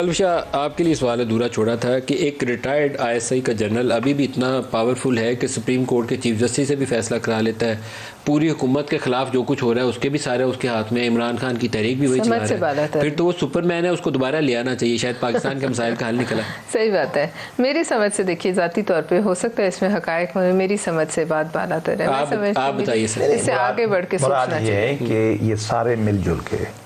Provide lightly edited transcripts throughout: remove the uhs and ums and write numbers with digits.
अलविशा, आपके लिए सवाल अधूरा छोड़ा था कि एक रिटायर्ड आईएसआई का जनरल अभी भी इतना पावरफुल है कि सुप्रीम कोर्ट के चीफ जस्टिस से भी फैसला करा लेता है। पूरी हुकूमत के खिलाफ जो कुछ हो रहा है उसके भी सारे उसके हाथ में। इमरान खान की तहरीक भी वही चला रहा है। फिर तो वो सुपरमैन है, उसको दोबारा ले आना चाहिए। शायद पाकिस्तान के मसाइल का हल निकला। सही बात है। मेरी समझ से देखिए, जाती तौर पे हो सकता है इसमें हकायक में मेरी समझ से बात बालातर है। आप बताइए सर। इससे आगे बढ़ के सोचना चाहिए कि ये सारे मिलजुल के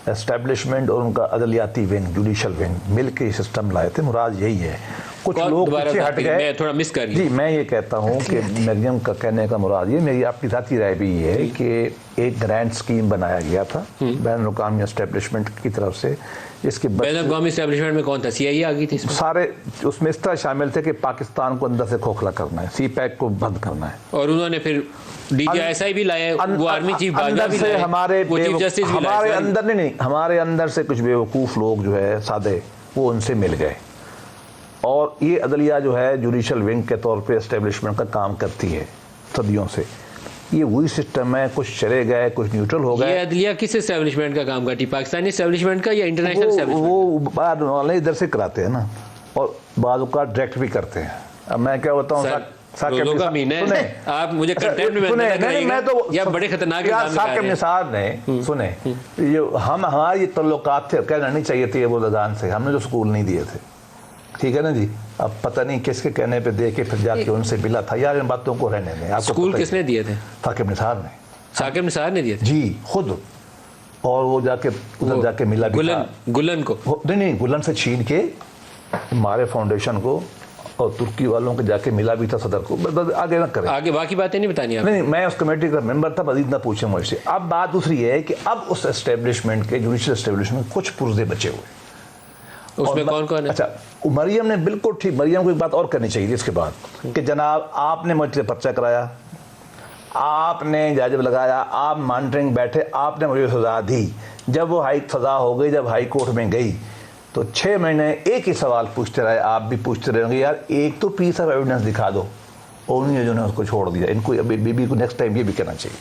एस्टेब्लिशमेंट और उनका अदलियाती विंग, जुडिशल विंग मिल के सिस्टम लाए थे। मुराद यही है। कुछ लोग पीछे हट गए। मैं थोड़ा मिस कर जी, मैं ये कहता हूँ कि मरियम का कहने का मुराद ये, मेरी अपनी जाती राय भी ये है कि एक ग्रैंड स्कीम बनाया गया था बैन-उल-अक़वामी एस्टेब्लिशमेंट की तरफ से। इसके बैन-उल-अक़वामी एस्टेब्लिशमेंट में कौन था? सीआईए आ गई थी इसमें? सारे उसमें इस तरह शामिल थे कि पाकिस्तान को अंदर से खोखला करना है, सीपैक को बंद करना है। और उन्होंने फिर डीजीआईएसआई भी लाए, वो आर्मी चीफ बाजवा भी लाए, हमारे चीफ जस्टिस भी लाए। हमारे अंदर नहीं, हमारे अंदर से कुछ बेवकूफ़ लोग जो है सादे, वो उनसे मिल गए। और ये अदलिया जो है जुडिशल विंग के तौर पे एस्टेब्लिशमेंट का काम करती है सदियों से। ये वही सिस्टम है, कुछ चले गए, कुछ न्यूट्रल हो गए। ये अदलिया किस एस्टेब्लिशमेंट का काम करती है? पाकिस्तानी एस्टेब्लिशमेंट का या इंटरनेशनल एस्टेब्लिशमेंट? वो बाद वाले इधर से कराते हैं ना, और बाद का डायरेक्ट भी करते हैं। अब मैं क्या होता हूँ, आप मुझे कंटेंट में मैं तो या बड़े खतरनाक साकिब निसार ने सुने, ये हमारी तल्लुकात थे, कहना नहीं चाहिए थे वो लदान से, हमने जो स्कूल नहीं दिए थे, ठीक है ना जी। अब पता नहीं किसके कहने पे दे के फिर जाके उनसे मिला था। यार इन बातों को रहने दें। स्कूल किसने दिए थे? साकिब निसार ने। साकिब निसार ने दिए थे जी, खुद। और वो जाके उधर जाके मिला गुलन को नहीं, गुलन से छीन के हमारे फाउंडेशन को और तुर्की वालों के जाके मिला भी था सदर को। आगे ना करें, आगे बाकी बातें नहीं बतानी। नहीं, मैं उस कमेटी का मेंबर था, मजीद ना पूछे मुझसे। अब बात दूसरी है कि अब उस एस्टेब्लिशमेंट के, जुडिशल एस्टेब्लिशमेंट, कुछ पुर्जे बचे हुए। उसमें कौन कौन है? अच्छा, मरियम ने बिल्कुल ठीक, मरियम को एक बात और करनी चाहिए इसके बाद कि जनाब आपने मुझसे पर्चा कराया, आपने जाजब लगाया, आप मॉनिटरिंग बैठे, आपने मुझे सजा दी। जब वो सजा हो गई, जब हाई कोर्ट में गई तो 6 महीने एक ही सवाल पूछते रहे। आप भी पूछते रहेंगे, यार एक तो पीस ऑफ एविडेंस दिखा दो। और उन्होंने जो है उसको छोड़ दिया। इनको बीबी को नेक्स्ट टाइम ये भी कहना चाहिए।